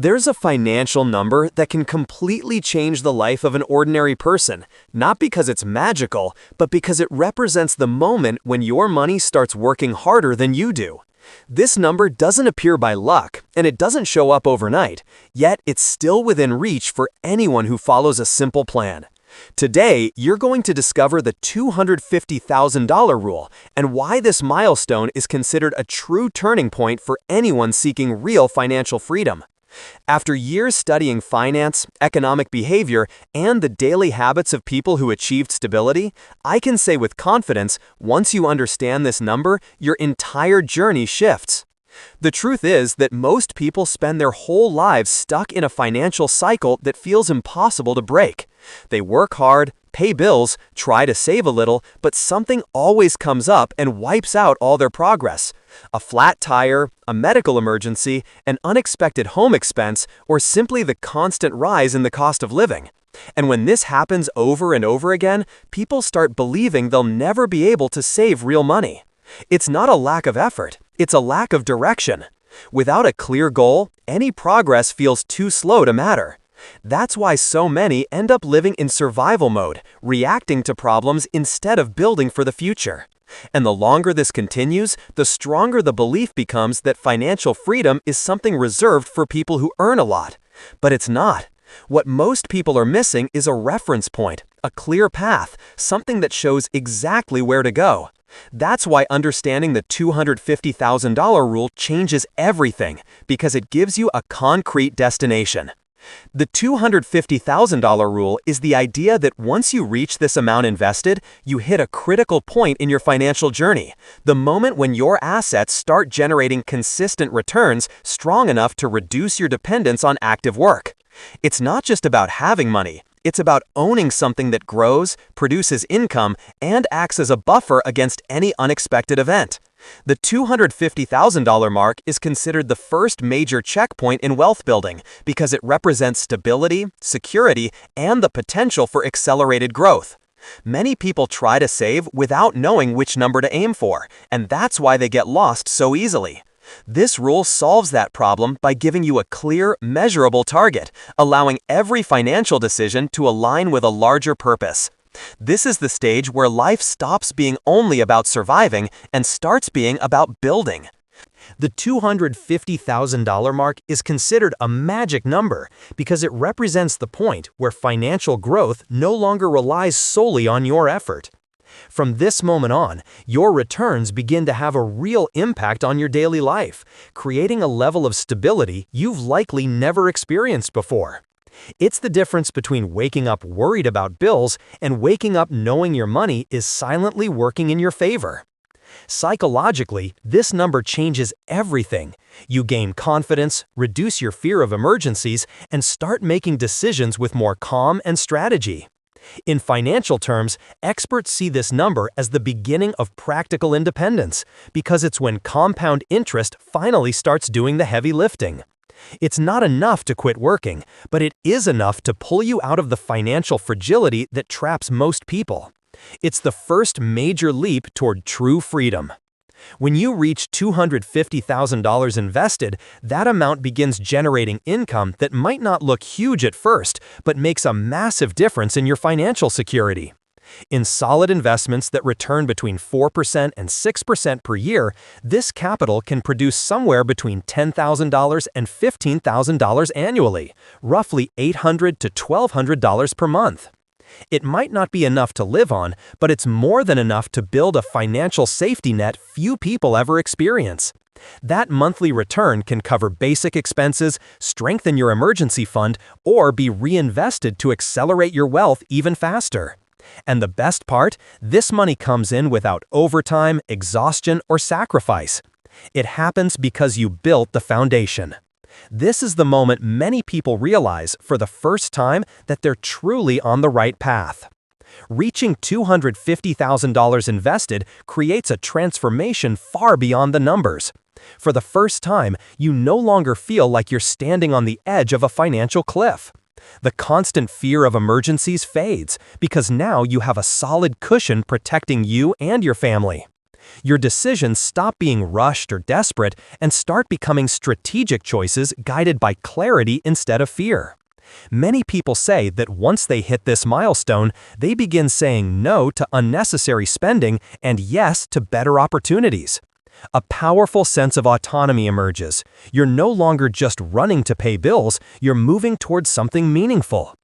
There's a financial number that can completely change the life of an ordinary person, not because it's magical, but because it represents the moment when your money starts working harder than you do. This number doesn't appear by luck, and it doesn't show up overnight, yet it's still within reach for anyone who follows a simple plan. Today, you're going to discover the $250,000 rule and why this milestone is considered a true turning point for anyone seeking real financial freedom. After years studying finance, economic behavior, and the daily habits of people who achieved stability, I can say with confidence, once you understand this number, your entire journey shifts. The truth is that most people spend their whole lives stuck in a financial cycle that feels impossible to break. They work hard, pay bills, try to save a little, but something always comes up and wipes out all their progress. A flat tire, a medical emergency, an unexpected home expense, or simply the constant rise in the cost of living. And when this happens over and over again, people start believing they'll never be able to save real money. It's not a lack of effort, it's a lack of direction. Without a clear goal, any progress feels too slow to matter. That's why so many end up living in survival mode, reacting to problems instead of building for the future. And the longer this continues, the stronger the belief becomes that financial freedom is something reserved for people who earn a lot. But it's not. What most people are missing is a reference point, a clear path, something that shows exactly where to go. That's why understanding the $250,000 rule changes everything, because it gives you a concrete destination. The $250,000 rule is the idea that once you reach this amount invested, you hit a critical point in your financial journey, the moment when your assets start generating consistent returns strong enough to reduce your dependence on active work. It's not just about having money. It's about owning something that grows, produces income, and acts as a buffer against any unexpected event. The $250,000 mark is considered the first major checkpoint in wealth building because it represents stability, security, and the potential for accelerated growth. Many people try to save without knowing which number to aim for, and that's why they get lost so easily. This rule solves that problem by giving you a clear, measurable target, allowing every financial decision to align with a larger purpose. This is the stage where life stops being only about surviving and starts being about building. The $250,000 mark is considered a magic number because it represents the point where financial growth no longer relies solely on your effort. From this moment on, your returns begin to have a real impact on your daily life, creating a level of stability you've likely never experienced before. It's the difference between waking up worried about bills and waking up knowing your money is silently working in your favor. Psychologically, this number changes everything. You gain confidence, reduce your fear of emergencies, and start making decisions with more calm and strategy. In financial terms, experts see this number as the beginning of practical independence because it's when compound interest finally starts doing the heavy lifting. It's not enough to quit working, but it is enough to pull you out of the financial fragility that traps most people. It's the first major leap toward true freedom. When you reach $250,000 invested, that amount begins generating income that might not look huge at first, but makes a massive difference in your financial security. In solid investments that return between 4% and 6% per year, this capital can produce somewhere between $10,000 and $15,000 annually, roughly $800 to $1,200 per month. It might not be enough to live on, but it's more than enough to build a financial safety net few people ever experience. That monthly return can cover basic expenses, strengthen your emergency fund, or be reinvested to accelerate your wealth even faster. And the best part, this money comes in without overtime, exhaustion, or sacrifice. It happens because you built the foundation. This is the moment many people realize for the first time that they're truly on the right path. Reaching $250,000 invested creates a transformation far beyond the numbers. For the first time, you no longer feel like you're standing on the edge of a financial cliff. The constant fear of emergencies fades because now you have a solid cushion protecting you and your family. Your decisions stop being rushed or desperate and start becoming strategic choices guided by clarity instead of fear. Many people say that once they hit this milestone, they begin saying no to unnecessary spending and yes to better opportunities. A powerful sense of autonomy emerges. You're no longer just running to pay bills, you're moving towards something meaningful.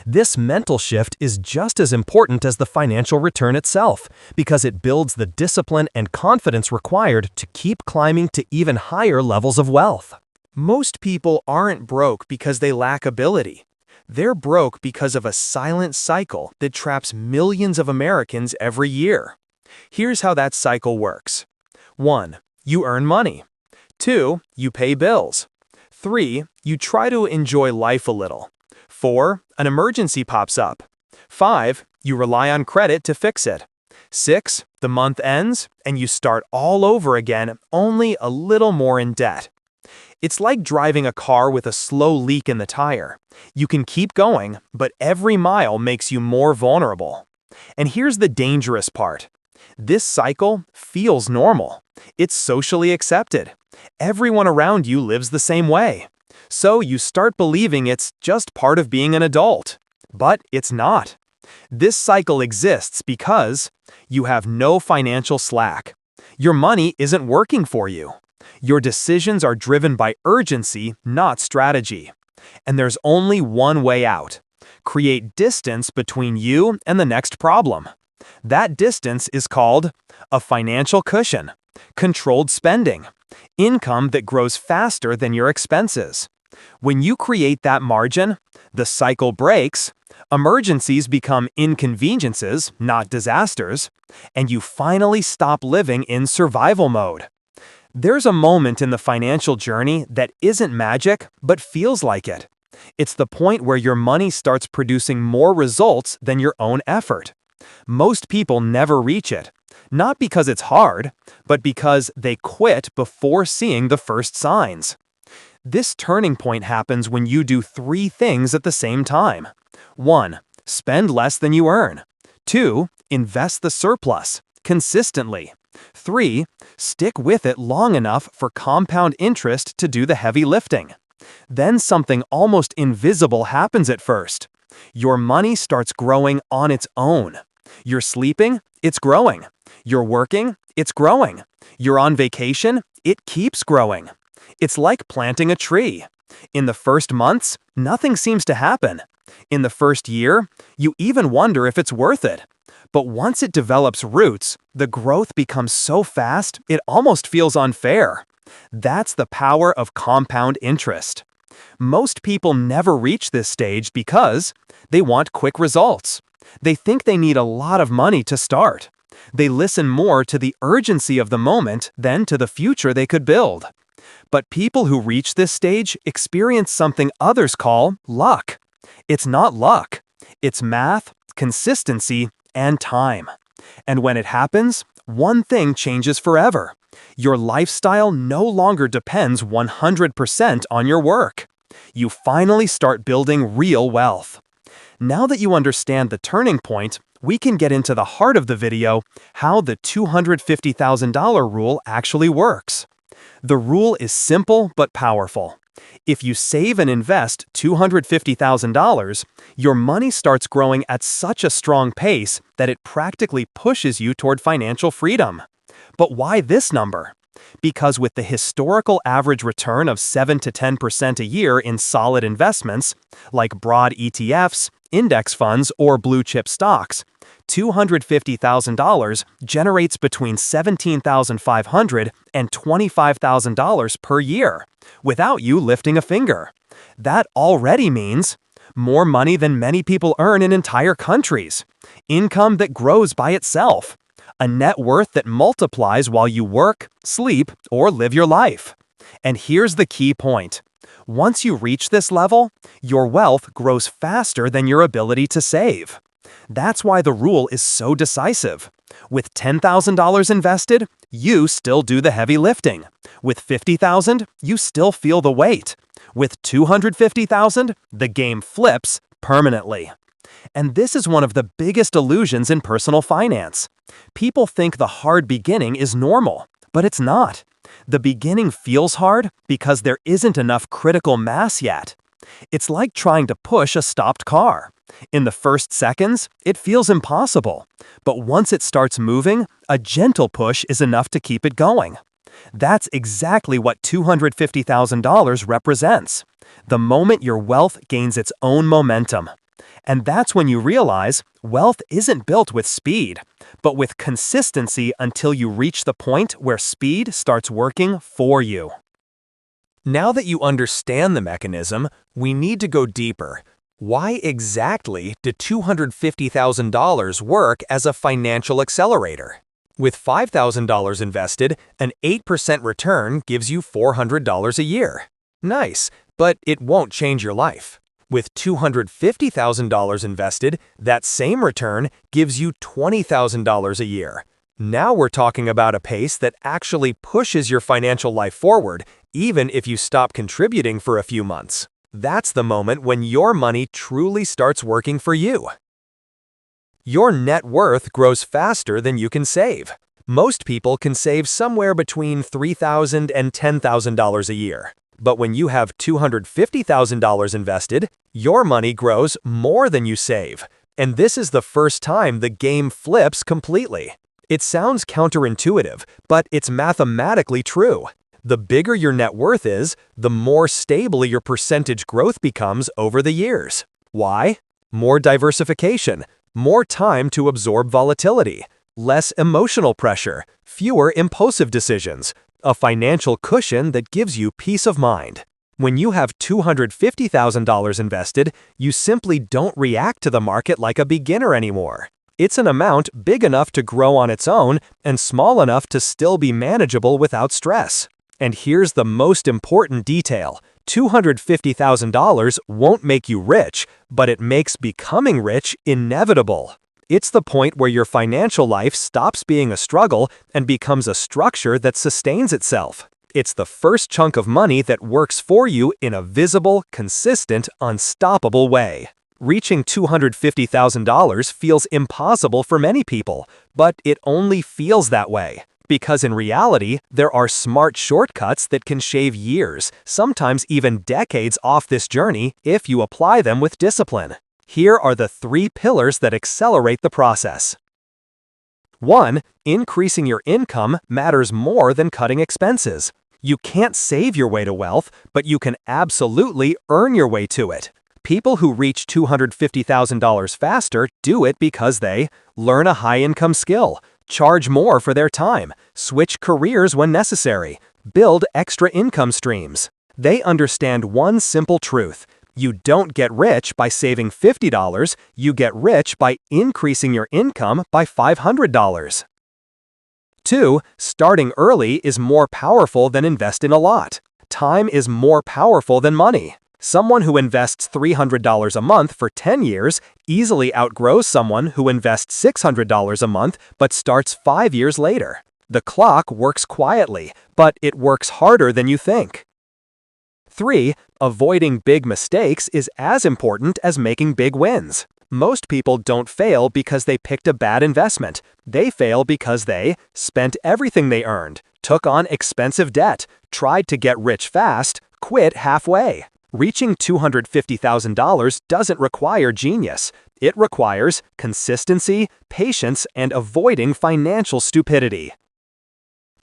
This mental shift is just as important as the financial return itself, because it builds the discipline and confidence required to keep climbing to even higher levels of wealth. Most people aren't broke because they lack ability. They're broke because of a silent cycle that traps millions of Americans every year. Here's how that cycle works. 1. You earn money. 2. You pay bills. 3. You try to enjoy life a little. 4. An emergency pops up. 5. You rely on credit to fix it. 6. The month ends, and you start all over again, only a little more in debt. It's like driving a car with a slow leak in the tire. You can keep going, but every mile makes you more vulnerable. And here's the dangerous part. This cycle feels normal. It's socially accepted. Everyone around you lives the same way. So you start believing it's just part of being an adult. But it's not. This cycle exists because you have no financial slack. Your money isn't working for you. Your decisions are driven by urgency, not strategy. And there's only one way out. Create distance between you and the next problem. That distance is called a financial cushion, controlled spending, income that grows faster than your expenses. When you create that margin, the cycle breaks, emergencies become inconveniences, not disasters, and you finally stop living in survival mode. There's a moment in the financial journey that isn't magic, but feels like it. It's the point where your money starts producing more results than your own effort. Most people never reach it, not because it's hard, but because they quit before seeing the first signs. This turning point happens when you do 3 things at the same time. 1. Spend less than you earn. 2. Invest the surplus, consistently. 3. Stick with it long enough for compound interest to do the heavy lifting. Then something almost invisible happens at first. Your money starts growing on its own. You're sleeping, it's growing. You're working, it's growing. You're on vacation, it keeps growing. It's like planting a tree. In the first months, nothing seems to happen. In the first year, you even wonder if it's worth it. But once it develops roots, the growth becomes so fast, it almost feels unfair. That's the power of compound interest. Most people never reach this stage because they want quick results. They think they need a lot of money to start. They listen more to the urgency of the moment than to the future they could build. But people who reach this stage experience something others call luck. It's not luck. It's math, consistency, and time. And when it happens, one thing changes forever. Your lifestyle no longer depends 100% on your work. You finally start building real wealth. Now that you understand the turning point, we can get into the heart of the video, how the $250,000 rule actually works. The rule is simple but powerful. If you save and invest $250,000, your money starts growing at such a strong pace that it practically pushes you toward financial freedom. But why this number? Because with the historical average return of 7 to 10% a year in solid investments, like broad ETFs, index funds, or blue-chip stocks, $250,000 generates between $17,500 and $25,000 per year, without you lifting a finger. That already means more money than many people earn in entire countries, income that grows by itself, a net worth that multiplies while you work, sleep, or live your life. And here's the key point. Once you reach this level, your wealth grows faster than your ability to save. That's why the rule is so decisive. With $10,000 invested, you still do the heavy lifting. With $50,000, you still feel the weight. With $250,000, the game flips permanently. And this is one of the biggest illusions in personal finance. People think the hard beginning is normal, but it's not. The beginning feels hard because there isn't enough critical mass yet. It's like trying to push a stopped car. In the first seconds, it feels impossible. But once it starts moving, a gentle push is enough to keep it going. That's exactly what $250,000 represents. The moment your wealth gains its own momentum. And that's when you realize wealth isn't built with speed, but with consistency until you reach the point where speed starts working for you. Now that you understand the mechanism, we need to go deeper. Why exactly did $250,000 work as a financial accelerator? With $5,000 invested, an 8% return gives you $400 a year. Nice, but it won't change your life. With $250,000 invested, that same return gives you $20,000 a year. Now we're talking about a pace that actually pushes your financial life forward, even if you stop contributing for a few months. That's the moment when your money truly starts working for you. Your net worth grows faster than you can save. Most people can save somewhere between $3,000 and $10,000 a year. But when you have $250,000 invested, your money grows more than you save. And this is the first time the game flips completely. It sounds counterintuitive, but it's mathematically true. The bigger your net worth is, the more stable your percentage growth becomes over the years. Why? More diversification, more time to absorb volatility, less emotional pressure, fewer impulsive decisions, a financial cushion that gives you peace of mind. When you have $250,000 invested, you simply don't react to the market like a beginner anymore. It's an amount big enough to grow on its own and small enough to still be manageable without stress. And here's the most important detail. $250,000 won't make you rich, but it makes becoming rich inevitable. It's the point where your financial life stops being a struggle and becomes a structure that sustains itself. It's the first chunk of money that works for you in a visible, consistent, unstoppable way. Reaching $250,000 feels impossible for many people, but it only feels that way. Because in reality, there are smart shortcuts that can shave years, sometimes even decades off this journey if you apply them with discipline. Here are the 3 pillars that accelerate the process. 1. Increasing your income matters more than cutting expenses. You can't save your way to wealth, but you can absolutely earn your way to it. People who reach $250,000 faster do it because they learn a high-income skill, charge more for their time, switch careers when necessary, build extra income streams. They understand one simple truth. You don't get rich by saving $50, you get rich by increasing your income by $500. 2. Starting early is more powerful than investing a lot. Time is more powerful than money. Someone who invests $300 a month for 10 years easily outgrows someone who invests $600 a month but starts 5 years later. The clock works quietly, but it works harder than you think. 3. Avoiding big mistakes is as important as making big wins. Most people don't fail because they picked a bad investment. They fail because they spent everything they earned, took on expensive debt, tried to get rich fast, quit halfway. Reaching $250,000 doesn't require genius. It requires consistency, patience, and avoiding financial stupidity.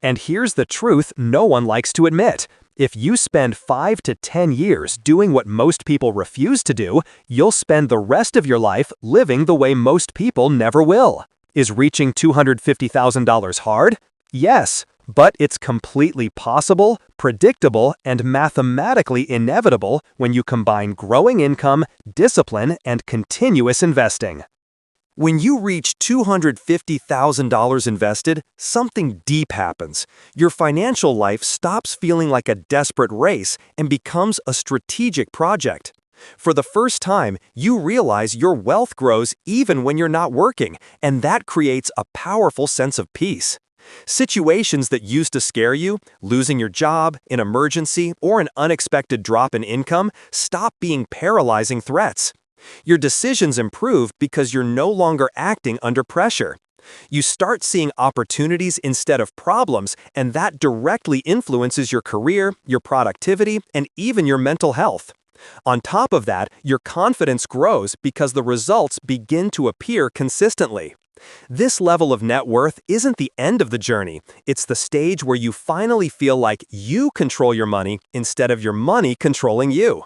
And here's the truth no one likes to admit. If you spend 5 to 10 years doing what most people refuse to do, you'll spend the rest of your life living the way most people never will. Is reaching $250,000 hard? Yes. But it's completely possible, predictable, and mathematically inevitable when you combine growing income, discipline, and continuous investing. When you reach $250,000 invested, something deep happens. Your financial life stops feeling like a desperate race and becomes a strategic project. For the first time, you realize your wealth grows even when you're not working, and that creates a powerful sense of peace. Situations that used to scare you, losing your job, an emergency, or an unexpected drop in income, stop being paralyzing threats. Your decisions improve because you're no longer acting under pressure. You start seeing opportunities instead of problems, and that directly influences your career, your productivity, and even your mental health. On top of that, your confidence grows because the results begin to appear consistently. This level of net worth isn't the end of the journey. It's the stage where you finally feel like you control your money instead of your money controlling you.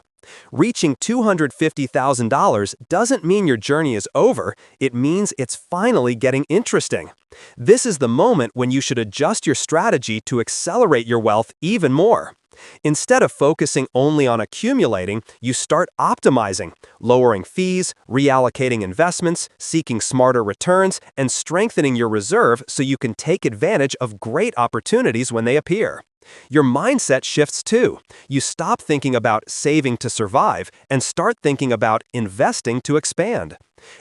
Reaching $250,000 doesn't mean your journey is over, it means it's finally getting interesting. This is the moment when you should adjust your strategy to accelerate your wealth even more. Instead of focusing only on accumulating, you start optimizing, lowering fees, reallocating investments, seeking smarter returns, and strengthening your reserve so you can take advantage of great opportunities when they appear. Your mindset shifts too. You stop thinking about saving to survive and start thinking about investing to expand.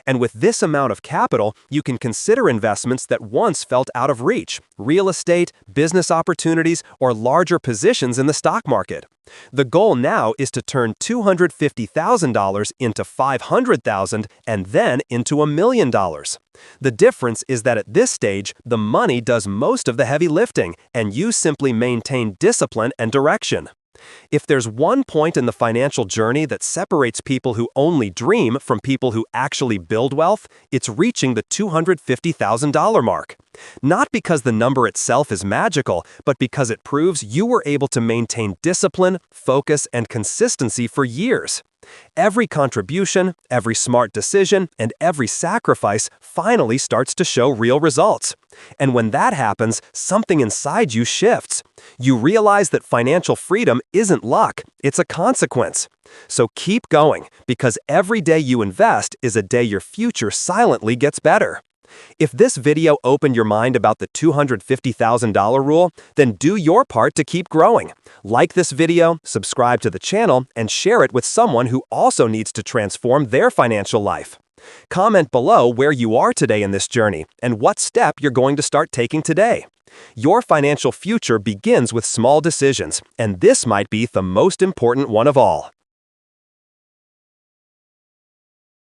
And with this amount of capital, you can consider investments that once felt out of reach: real estate, business opportunities, or larger positions in the stock market. The goal now is to turn $250,000 into $500,000 and then into $1 million. The difference is that at this stage, the money does most of the heavy lifting, and you simply maintain discipline and direction. If there's one point in the financial journey that separates people who only dream from people who actually build wealth, it's reaching the $250,000 mark. Not because the number itself is magical, but because it proves you were able to maintain discipline, focus, and consistency for years. Every contribution, every smart decision, and every sacrifice finally starts to show real results. And when that happens, something inside you shifts. You realize that financial freedom isn't luck, it's a consequence. So keep going, because every day you invest is a day your future silently gets better. If this video opened your mind about the $250,000 rule, then do your part to keep growing. Like this video, subscribe to the channel, and share it with someone who also needs to transform their financial life. Comment below where you are today in this journey and what step you're going to start taking today. Your financial future begins with small decisions, and this might be the most important one of all.